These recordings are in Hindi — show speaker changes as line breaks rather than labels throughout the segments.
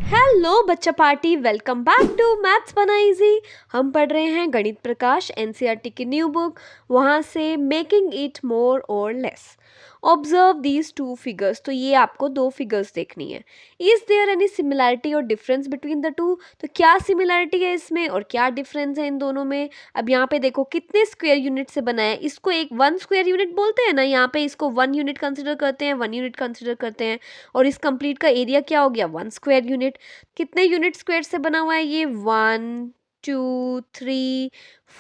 हेलो बच्चा party, welcome back to maths बना इजी। हम पढ़ रहे हैं गणित प्रकाश एनसीईआरटी की न्यू बुक, वहाँ से मेकिंग इट मोर और less. Observe these two figures. तो ये आपको दो फिगर्स देखनी है। इज देयर एनी सिमिलैरिटी और डिफरेंस बिटवीन द टू? तो क्या सिमिलैरिटी है इसमें और क्या डिफरेंस है इन दोनों में? अब यहाँ पे देखो कितने स्क्वायर यूनिट से बना है। इसको एक 1 स्क्वायर यूनिट बोलते हैं ना, यहाँ पे इसको 1 यूनिट कंसिडर करते हैं, 1 यूनिट कंसिडर करते हैं। और इस कंप्लीट का एरिया क्या हो गया? 1 स्क्वायर यूनिट। कितने यूनिट स्क्वायर से बना हुआ है ये? 1 2 3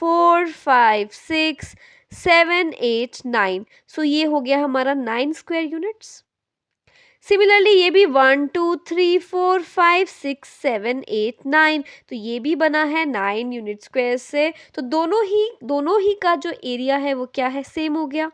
4 5 6 7 8 9। सो ये हो गया हमारा 9 स्क्वायर यूनिट्स। सिमिलरली ये भी 1 2 3 4 5 6 7 8 9। तो ये भी बना है 9 यूनिट स्क्वायर से। तो दोनों ही का जो एरिया है वो क्या है? सेम हो गया,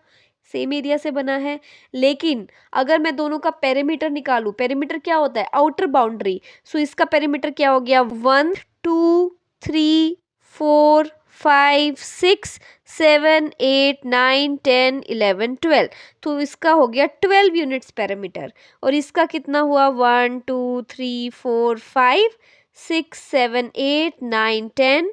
सेम एरिया से बना है। लेकिन अगर मैं दोनों का पेरीमीटर निकालूं, पेरीमीटर क्या होता है? Outer boundary. सो इसका पेरीमीटर क्या हो गया? 1 2 3 4 5 6 7 8 9 10 11 12। तो इसका हो गया 12 यूनिट्स पेरीमीटर। और इसका कितना हुआ? 1 2 3 4 5 6 7 8 9 10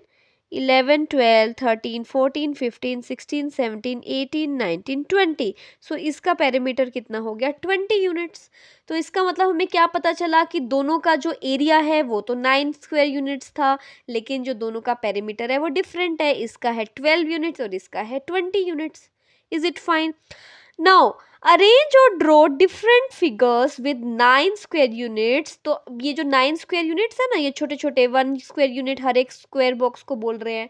11 12 13 14 15 16 17 18 19 20। सो इसका पेरीमीटर कितना हो गया? 20 यूनिट्स। तो इसका मतलब हमें क्या पता चला कि दोनों का जो एरिया है वो तो 9 स्क्वायर यूनिट्स था, लेकिन जो दोनों का पेरीमीटर है वो डिफरेंट है। इसका है 12 यूनिट्स और इसका है 20 units. Is it fine? Now arrange और draw different figures with 9 square units. तो ये जो 9 स्क्वायर यूनिट्स है ना, ये छोटे छोटे 1 स्क्वायर यूनिट हर एक स्क्वायर बॉक्स को बोल रहे हैं।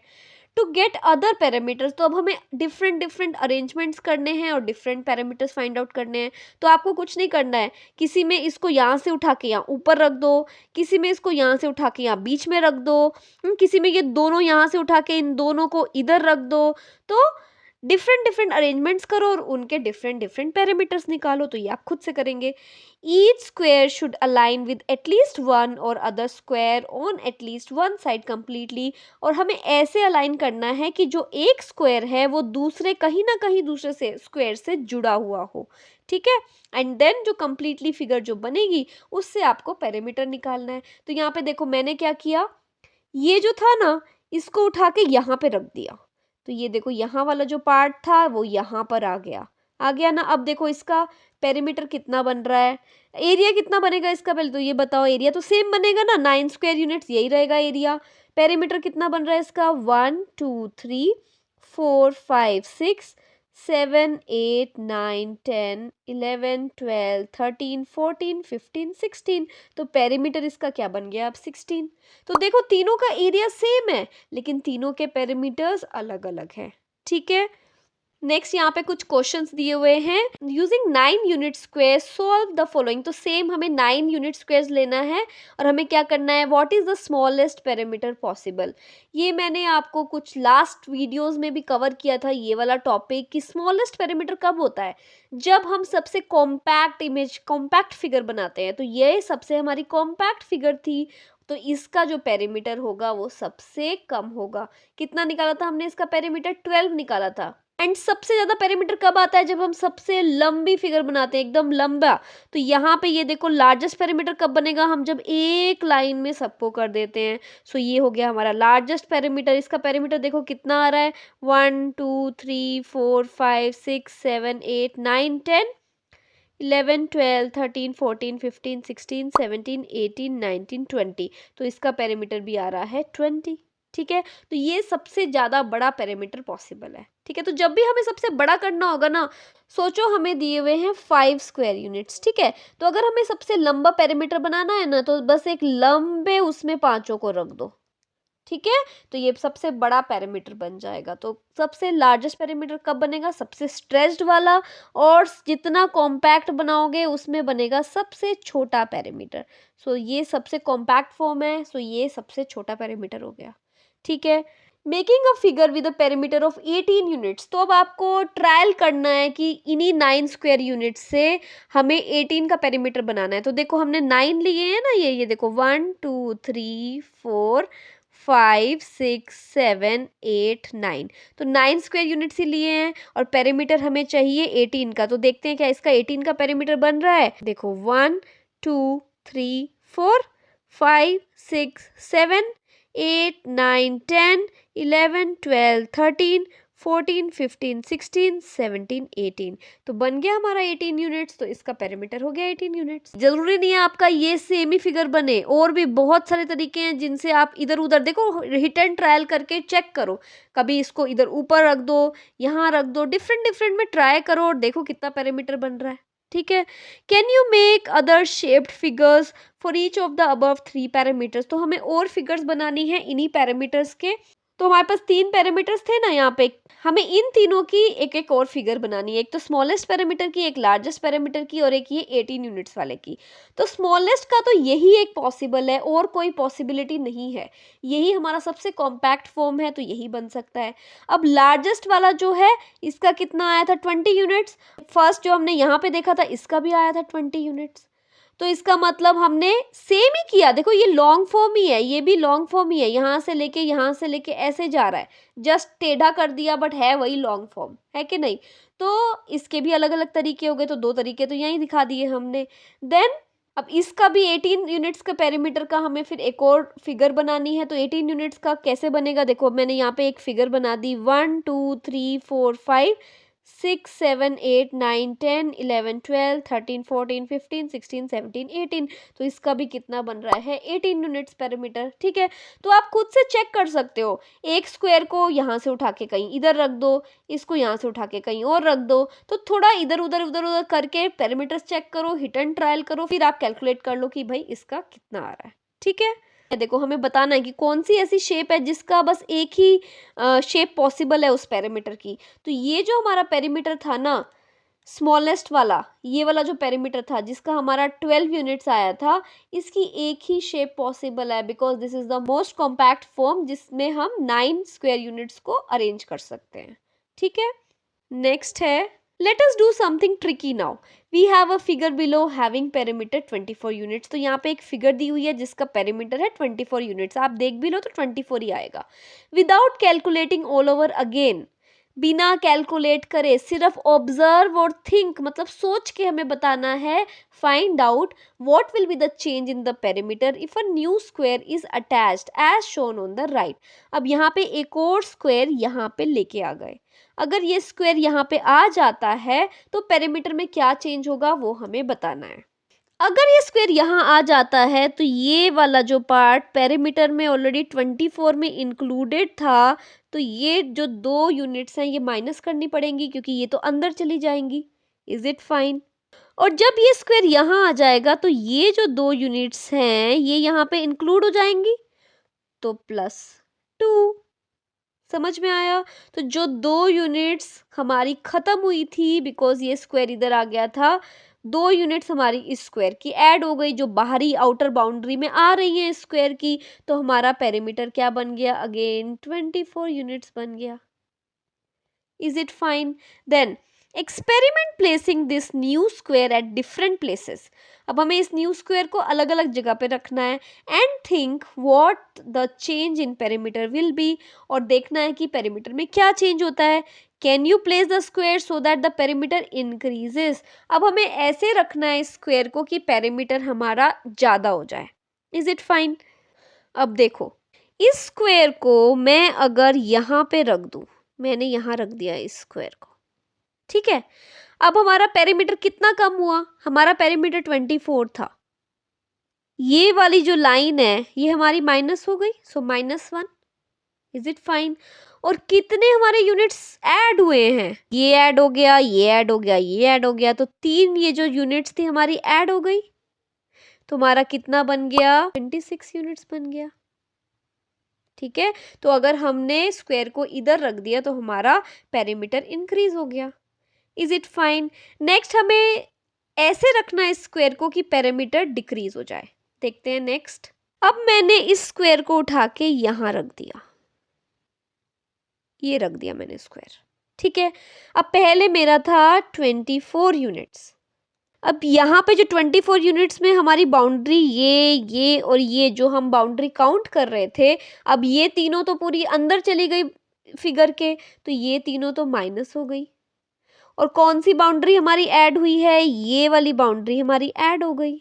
टू गेट अदर पैरामीटर्स, तो अब हमें डिफरेंट डिफरेंट अरेंजमेंट्स करने हैं और डिफरेंट पैरामीटर्स फाइंड आउट करने हैं। तो आपको कुछ नहीं करना है, किसी में इसको यहाँ से उठा के यहाँ ऊपर रख दो, किसी में इसको यहाँ से उठा के यहाँ बीच में रख दो, किसी में ये दोनों यहाँ से उठा के इन दोनों को इधर रख दो। तो डिफरेंट डिफरेंट अरेंजमेंट्स करो और उनके डिफरेंट डिफरेंट पैरामीटर्स निकालो। तो ये आप खुद से करेंगे। Each square should align with at least one or other square on at least one side completely. और हमें ऐसे अलाइन करना है कि जो एक स्क्वायर है वो दूसरे कहीं ना कहीं दूसरे से स्क्वायर से जुड़ा हुआ हो। ठीक है। एंड देन जो कम्प्लीटली फिगर जो बनेगी उससे आपको पैरामीटर निकालना है। तो यहाँ पे देखो मैंने क्या किया, ये जो था ना इसको उठा के यहाँ पे रख दिया। तो ये देखो यहाँ वाला जो पार्ट था वो यहाँ पर आ गया ना। अब देखो इसका पेरीमीटर कितना बन रहा है, एरिया कितना बनेगा इसका? पहले तो ये बताओ, एरिया तो सेम बनेगा ना, 9 स्क्वायर यूनिट्स यही रहेगा एरिया। पेरीमीटर कितना बन रहा है इसका? 1 2 3 4 5 6 7 8 9 10 11 12 13 14 15 16। तो पेरीमीटर इसका क्या बन गया? अब 16। तो देखो तीनों का एरिया सेम है लेकिन तीनों के पेरीमीटर्स अलग अलग हैं। ठीक है। नेक्स्ट यहाँ पे कुछ क्वेश्चंस दिए हुए हैं। Using 9 unit square solve the following. तो सेम हमें 9 यूनिट स्क्वायर्स लेना है और हमें क्या करना है? What is the smallest perimeter possible. ये मैंने आपको कुछ लास्ट वीडियोस में भी कवर किया था ये वाला टॉपिक कि स्मॉलेस्ट पेरीमीटर कब होता है? जब हम सबसे कॉम्पैक्ट इमेज, कॉम्पैक्ट फिगर बनाते हैं। तो ये सबसे हमारी कॉम्पैक्ट फिगर थी, तो इसका जो पेरीमीटर होगा वो सबसे कम होगा। कितना निकाला था हमने इसका पेरीमीटर? 12 निकाला था। एंड सबसे ज्यादा पेरीमीटर कब आता है? जब हम सबसे लंबी फिगर बनाते हैं, एकदम लंबा। तो यहाँ पे ये देखो लार्जेस्ट पेरीमीटर कब बनेगा? हम जब एक लाइन में सबको कर देते हैं। सो ये हो गया हमारा लार्जेस्ट पेरीमीटर। इसका पेरीमीटर देखो कितना आ रहा है? 1 2 3 4 5 6 7 8 9 10 11 12 13 14 15 16 17 18 19 20। तो इसका पेरीमीटर भी आ रहा है 20। ठीक है। तो ये सबसे ज्यादा बड़ा पेरीमीटर पॉसिबल है। ठीक है। तो जब भी हमें सबसे बड़ा करना होगा ना, सोचो हमें दिए हुए हैं 5 स्क्वायर यूनिट्स। ठीक है। तो अगर हमें सबसे लंबा पेरीमीटर बनाना है ना, तो बस एक लंबे उसमें पांचों को रख दो। ठीक है। तो ये सबसे बड़ा पैरामीटर बन जाएगा। तो सबसे लार्जेस्ट पैरामीटर कब बनेगा? सबसे स्ट्रेच्ड वाला। और जितना कॉम्पैक्ट बनाओगे उसमें बनेगा सबसे छोटा पैरामीटर। सो ये सबसे कॉम्पैक्ट फॉर्म है, सो ये सबसे छोटा पैरामीटर हो गया। ठीक है। Making a figure with a perimeter of 18 units. तो अब आपको ट्रायल करना है कि इन्हीं 9 स्क्वायर यूनिट्स से हमें 18 का पेरीमीटर बनाना है। तो देखो हमने 9 लिए हैं ना, ये देखो 1 2 3 4 5 6 7 8 9। तो 9 स्क्वायर यूनिट्स ही लिए हैं और पेरीमीटर हमें चाहिए 18 का। तो देखते हैं क्या इसका 18 का पेरीमीटर बन रहा है। देखो 1 2 3 4 5, 6, 7, 8, 9, 10, 11, 12, 13, 14, 15, 16, 17, 18। तो बन गया हमारा 18 यूनिट्स, तो इसका पेरीमीटर हो गया 18 यूनिट्स। जरूरी नहीं है आपका ये सेम ही फिगर बने, और भी बहुत सारे तरीके हैं जिनसे आप इधर उधर देखो, हिट एंड ट्रायल करके चेक करो। कभी इसको इधर ऊपर रख दो, यहाँ रख दो, डिफरेंट डिफरेंट में ट्राई करो और देखो कितना पेरीमीटर बन रहा है। ठीक है। Can you make other shaped figures for each of the above 3 parameters. तो हमें और फिगर्स बनानी है इन्हीं पैरामीटर्स के। तो हमारे पास 3 पैरामीटर्स थे ना यहाँ पे, हमें इन तीनों की एक एक और फिगर बनानी है। एक तो स्मॉलेस्ट पैरामीटर की, एक लार्जेस्ट पैरामीटर की, और एक ये 18 यूनिट्स वाले की। तो स्मॉलेस्ट का तो यही एक पॉसिबल है, और कोई पॉसिबिलिटी नहीं है। यही हमारा सबसे कॉम्पैक्ट फॉर्म है, तो यही बन सकता है। अब लार्जेस्ट वाला जो है, इसका कितना आया था, 20 यूनिट्स। फर्स्ट जो हमने यहाँ पे देखा था, इसका भी आया था 20 यूनिट्स। तो इसका मतलब हमने सेम ही किया। देखो ये लॉन्ग फॉर्म ही है, ये भी लॉन्ग फॉर्म ही है, यहाँ से लेके ऐसे जा रहा है, जस्ट टेढ़ा कर दिया, बट है वही लॉन्ग फॉर्म, है कि नहीं। तो इसके भी अलग अलग तरीके हो गए, तो 2 तरीके तो यहीं दिखा दिए हमने। देन अब इसका भी 18 यूनिट्स का पेरीमीटर का हमें फिर एक और फिगर बनानी है। तो 18 यूनिट्स का कैसे बनेगा, देखो मैंने यहाँ पे एक फिगर बना दी। 1 2 3 4 5 6 7 8 9 10 11 12 13 14 15 16 17 18। तो इसका भी कितना बन रहा है, 18 यूनिट्स पेरीमीटर। ठीक है। तो आप खुद से चेक कर सकते हो। एक स्क्वायर को यहाँ से उठा के कहीं इधर रख दो, इसको यहाँ से उठा के कहीं और रख दो, तो थोड़ा इधर उधर करके पेरीमीटर्स चेक करो, हिट एंड ट्रायल करो, फिर आप कैलकुलेट कर लो कि भाई इसका कितना आ रहा है। ठीक है। देखो हमें बताना है कि कौन सी ऐसी शेप है जिसका बस एक ही शेप पॉसिबल है उस पेरीमीटर की। तो ये जो हमारा पेरीमीटर था ना, स्मॉलेस्ट वाला, ये वाला जो पेरीमीटर था जिसका हमारा 12 यूनिट्स आया था, इसकी एक ही शेप पॉसिबल है, because this is the most compact form जिसमें हम 9 स्क्वायर यूनिट्स को अरेंज कर सकते हैं। ठीक है। नेक्स्ट है, let us do something tricky now. We have a figure below having perimeter 24 units. तो यहाँ पे एक फिगर दी हुई है जिसका पेरीमीटर है 24 यूनिट्स। आप देख भी लो तो 24 ही आएगा। Without calculating all over again, बिना कैलकुलेट करे, सिर्फ ऑब्जर्व और थिंक, मतलब सोच के हमें बताना है। Find out what will be the change in the perimeter if a new square is attached as shown on the right. अब यहाँ पे एक और स्क्वायर यहाँ पे लेके आ गए। अगर ये स्क्वायर यहाँ पे आ जाता है तो पेरीमीटर में क्या चेंज होगा वो हमें बताना है। अगर ये स्क्वायर यहाँ आ जाता है तो ये वाला जो पार्ट पेरीमीटर में ऑलरेडी 24 में इंक्लूडेड था, तो ये जो 2 यूनिट्स हैं ये माइनस करनी पड़ेंगी क्योंकि ये तो अंदर चली जाएंगी। Is it fine. और जब ये स्क्वायर यहाँ आ जाएगा तो ये जो 2 यूनिट्स हैं ये यहाँ पे इंक्लूड हो जाएंगी, तो +2। समझ में आया। तो जो 2 यूनिट्स हमारी खत्म हुई थी बिकॉज ये स्क्वायर इधर आ गया था, 2 यूनिट्स हमारी इस स्क्वायर की ऐड हो गई जो बाहरी आउटर बाउंड्री में आ रही है स्क्वायर की। तो हमारा पेरीमीटर क्या बन गया, अगेन 24 यूनिट्स बन गया। Is it fine. Then experiment placing this new square at different places. अब हमें इस न्यू स्क्वायर को अलग अलग जगह पे रखना है and think what the change in perimeter will be. और देखना है कि पेरीमीटर में क्या चेंज होता है। Can you place the square so that the perimeter increases. अब हमें ऐसे रखना है इस स्क्वायर को कि पेरीमीटर हमारा ज़्यादा हो जाए। Is it fine. अब देखो इस स्क्वायर को मैं अगर यहाँ पे रख दूँ, मैंने यहाँ रख दिया इस स्क्वायर को। ठीक है। अब हमारा पेरीमीटर कितना कम हुआ, हमारा पेरीमीटर 24 था। ये वाली जो लाइन है ये हमारी माइनस हो गई, सो -1। Is it fine. और कितने हमारे यूनिट्स ऐड हुए हैं, ये ऐड हो गया, ये ऐड हो गया, ये ऐड हो गया, तो 3 ये जो यूनिट्स थी हमारी ऐड हो गई। तो हमारा कितना बन गया, 26 यूनिट्स बन गया। ठीक है। तो अगर हमने स्क्वायर को इधर रख दिया तो हमारा पेरीमीटर इंक्रीज हो गया। Is it fine. नेक्स्ट हमें ऐसे रखना है स्क्वायर को कि पेरीमीटर डिक्रीज हो जाए। देखते हैं नेक्स्ट। अब मैंने इस स्क्वायर को उठा के यहां रख दिया, ये रख दिया मैंने स्क्वायर। ठीक है। अब पहले मेरा था 24 यूनिट्स। अब यहाँ पे जो 24 यूनिट्स में हमारी बाउंड्री ये और ये जो हम बाउंड्री काउंट कर रहे थे, अब ये तीनों तो पूरी अंदर चली गई फिगर के, तो ये तीनों तो माइनस हो गई। और कौन सी बाउंड्री हमारी ऐड हुई है, ये वाली बाउंड्री हमारी ऐड हो गई।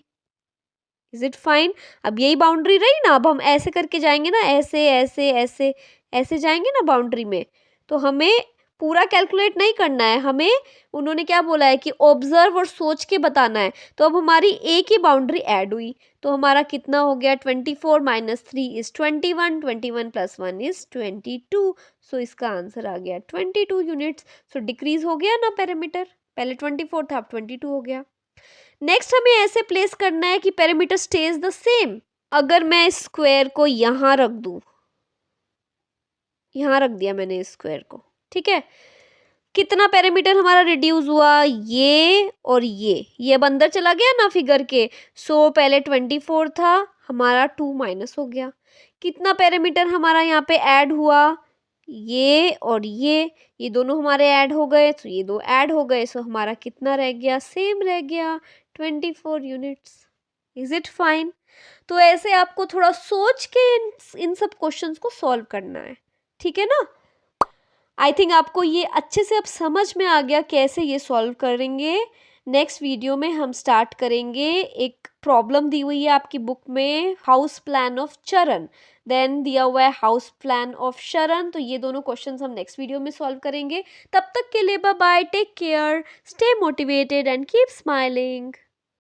Is it fine? अब यही बाउंड्री रही ना, अब हम ऐसे करके जाएंगे ना, ऐसे ऐसे ऐसे ऐसे जाएंगे ना बाउंड्री में, तो हमें पूरा कैलकुलेट नहीं करना है, हमें उन्होंने क्या बोला है कि ऑब्जर्व और सोच के बताना है। तो अब हमारी एक ही बाउंड्री ऐड हुई, तो हमारा कितना हो गया, 24 माइनस 3 इज 21, 21 प्लस 1 इज 22। सो इसका आंसर आ गया 22 यूनिट्स। सो डिक्रीज हो गया ना पेरीमीटर, पहले 24 था, अब 22 हो गया। नेक्स्ट हमें ऐसे प्लेस करना है कि पेरीमीटर स्टेज द सेम। अगर मैं स्क्वायर को यहां रख दूं, यहां रख दिया मैंने स्क्वायर को, ठीक है, कितना पेरीमीटर हमारा रिड्यूस हुआ, ये और ये अब अंदर चला गया ना फिगर के। सो पहले 24 था, हमारा 2 माइनस हो गया। कितना पेरीमीटर हमारा यहाँ पे ऐड हुआ, ये और ये दोनों हमारे ऐड हो गए, तो ये दो ऐड हो गए, सो हमारा कितना रह गया, सेम रह गया, 24 यूनिट्स। Is it fine? तो ऐसे आपको थोड़ा सोच के इन सब क्वेश्चंस को सॉल्व करना है, ठीक है ना। आई थिंक आपको ये अच्छे से अब समझ में आ गया कैसे ये सॉल्व करेंगे। नेक्स्ट वीडियो में हम स्टार्ट करेंगे, एक प्रॉब्लम दी हुई है आपकी बुक में, हाउस प्लान ऑफ चरण, देन दिया हुआ है हाउस प्लान ऑफ शरण। तो ये दोनों क्वेश्चंस हम नेक्स्ट वीडियो में सॉल्व करेंगे। तब तक के लिए bye bye, take care, stay motivated and keep smiling.